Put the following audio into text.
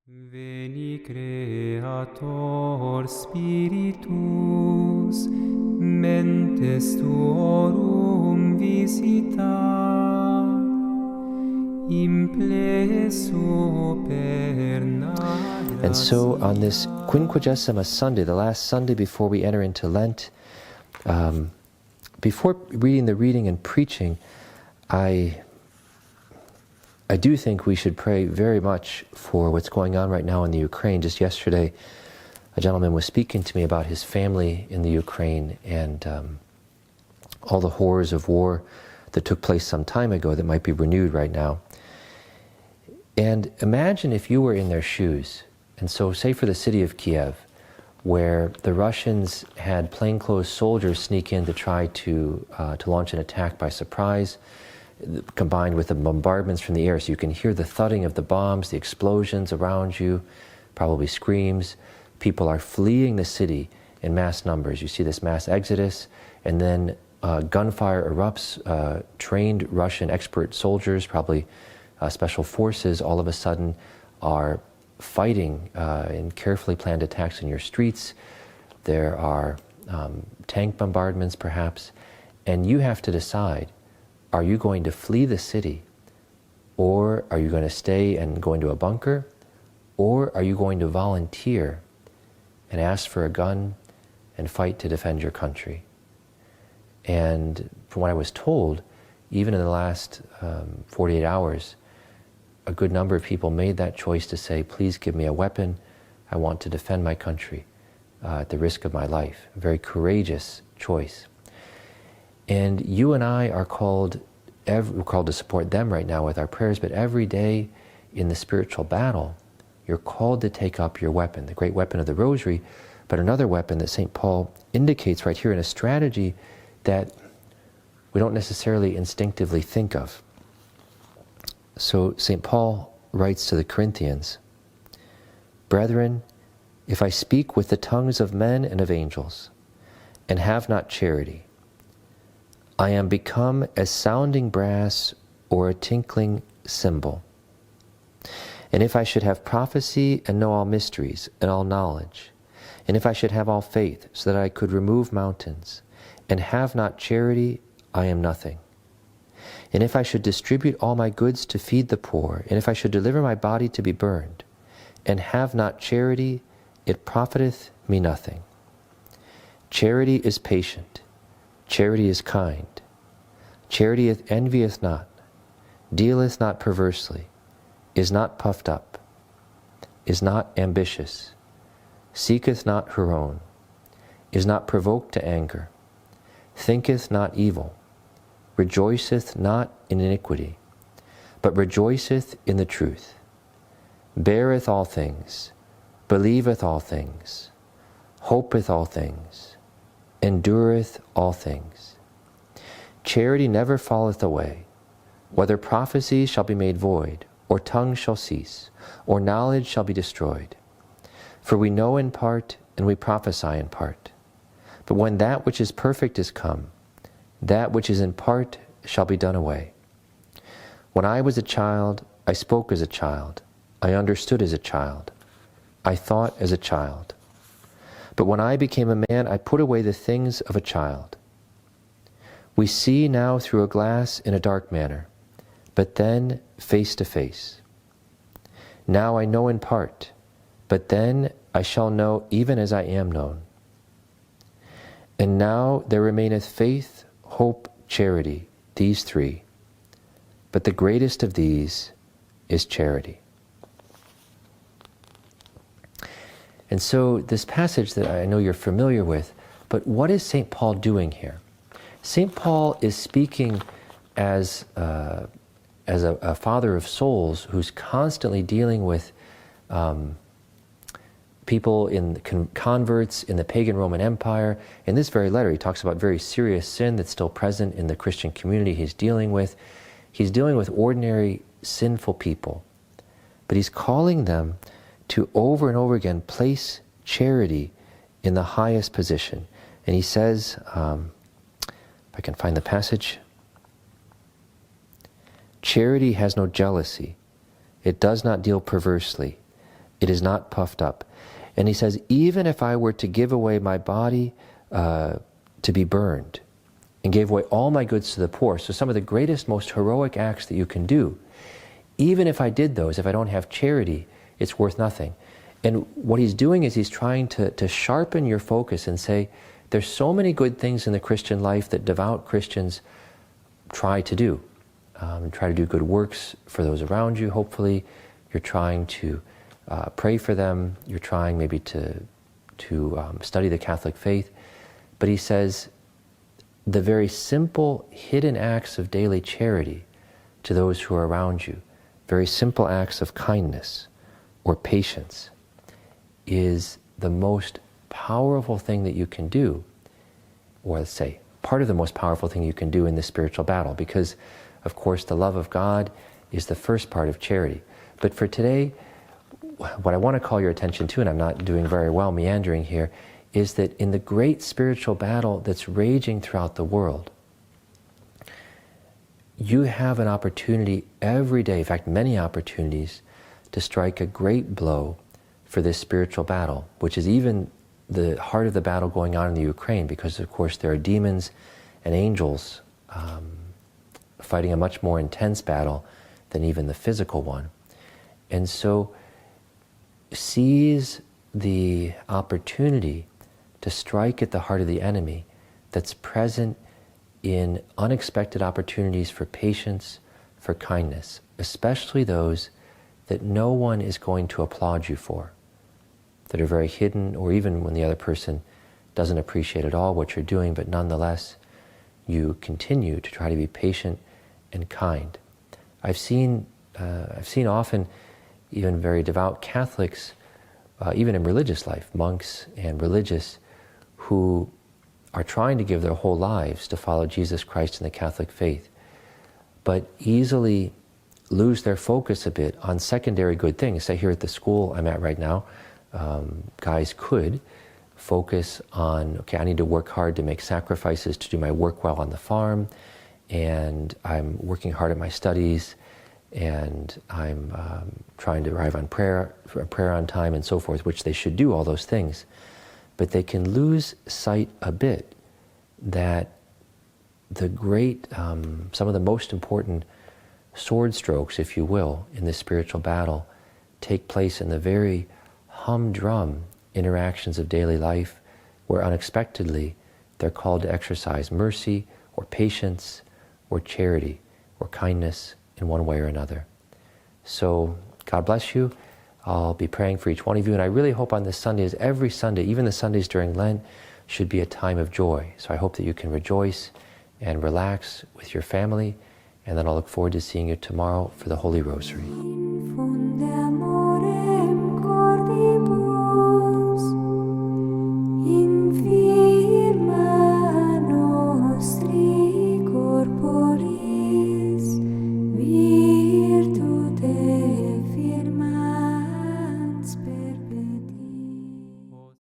Veni Creator Spiritus, mentes tuorum visita, impleso per nagra. And so on this Quinquagesima Sunday, the last Sunday before we enter into Lent, before reading the reading and preaching, I do think we should pray very much for what's going on right now in the Ukraine. Just yesterday, a gentleman was speaking to me about his family in the Ukraine and all the horrors of war that took place some time ago that might be renewed right now. And imagine if you were in their shoes. And so say for the city of Kiev, where the Russians had plainclothes soldiers sneak in to try to launch an attack by surprise, combined with the bombardments from the air. So you can hear the thudding of the bombs, the explosions around you, probably screams. People are fleeing the city in mass numbers. You see this mass exodus, and then gunfire erupts. Trained Russian expert soldiers, probably special forces, all of a sudden are fighting in carefully planned attacks in your streets. There are tank bombardments perhaps, and you have to decide, are you going to flee the city, or are you going to stay and go into a bunker, or are you going to volunteer and ask for a gun and fight to defend your country? And from what I was told, even in the last 48 hours, a good number of people made that choice to say, please give me a weapon, I want to defend my country at the risk of my life. A very courageous choice. And you and I are called to support them right now with our prayers, but every day in the spiritual battle, you're called to take up your weapon, the great weapon of the Rosary, but another weapon that St. Paul indicates right here in a strategy that we don't necessarily instinctively think of. So St. Paul writes to the Corinthians, "Brethren, if I speak with the tongues of men and of angels, and have not charity, I am become as sounding brass or a tinkling cymbal. And if I should have prophecy and know all mysteries and all knowledge, and if I should have all faith so that I could remove mountains, and have not charity, I am nothing. And if I should distribute all my goods to feed the poor, and if I should deliver my body to be burned, and have not charity, it profiteth me nothing. Charity is patient. Charity is kind. Charity envieth not, dealeth not perversely, is not puffed up, is not ambitious, seeketh not her own, is not provoked to anger, thinketh not evil, rejoiceth not in iniquity, but rejoiceth in the truth, beareth all things, believeth all things, hopeth all things, endureth all things. Charity never falleth away. Whether prophecy shall be made void, or tongue shall cease, or knowledge shall be destroyed. For we know in part, and we prophesy in part. But when that which is perfect is come, that which is in part shall be done away. When I was a child, I spoke as a child, I understood as a child, I thought as a child. But when I became a man, I put away the things of a child. We see now through a glass in a dark manner, but then face to face. Now I know in part, but then I shall know even as I am known. And now there remaineth faith, hope, charity, these three. But the greatest of these is charity." And so this passage that I know you're familiar with, but what is St. Paul doing here? St. Paul is speaking as a father of souls who's constantly dealing with people converts in the pagan Roman Empire. In this very letter, he talks about very serious sin that's still present in the Christian community he's dealing with. He's dealing with ordinary sinful people, but he's calling them to over and over again place charity in the highest position. And he says, if I can find the passage, "Charity has no jealousy, it does not deal perversely, It is not puffed up. And he says, even if I were to give away my body to be burned, and gave away all my goods to the poor, so some of the greatest, most heroic acts that you can do, even if I did those, if I don't have charity, it's worth nothing. And what he's doing is he's trying to sharpen your focus and say, there's so many good things in the Christian life that devout Christians try to do. Try to do good works for those around you, hopefully. You're trying to pray for them. You're trying maybe to study the Catholic faith. But he says, the very simple hidden acts of daily charity to those who are around you, very simple acts of kindness or patience, is the most powerful thing that you can do, or let's say, part of the most powerful thing you can do in this spiritual battle, because, of course, the love of God is the first part of charity. But for today, what I want to call your attention to, and I'm not doing very well meandering here, is that in the great spiritual battle that's raging throughout the world, you have an opportunity every day, in fact, many opportunities, to strike a great blow for this spiritual battle, which is even the heart of the battle going on in the Ukraine, because, of course, there are demons and angels fighting a much more intense battle than even the physical one. And so seize the opportunity to strike at the heart of the enemy that's present in unexpected opportunities for patience, for kindness, especially those that no one is going to applaud you for, that are very hidden, or even when the other person doesn't appreciate at all what you're doing, but nonetheless, you continue to try to be patient and kind. I've seen often even very devout Catholics, even in religious life, monks and religious, who are trying to give their whole lives to follow Jesus Christ in the Catholic faith, but easily lose their focus a bit on secondary good things. Say here at the school I'm at right now, guys could focus on, okay, I need to work hard to make sacrifices to do my work well on the farm, and I'm working hard at my studies, and I'm trying to arrive on prayer on time and so forth, which they should do, all those things. But they can lose sight a bit that the great, some of the most important sword strokes, if you will, in this spiritual battle take place in the very humdrum interactions of daily life, where unexpectedly they're called to exercise mercy or patience or charity or kindness in one way or another. So God bless you. I'll be praying for each one of you, and I really hope on this Sunday, as every Sunday, even the Sundays during Lent, should be a time of joy. So I hope that you can rejoice and relax with your family, and then I'll look forward to seeing you tomorrow for the Holy Rosary.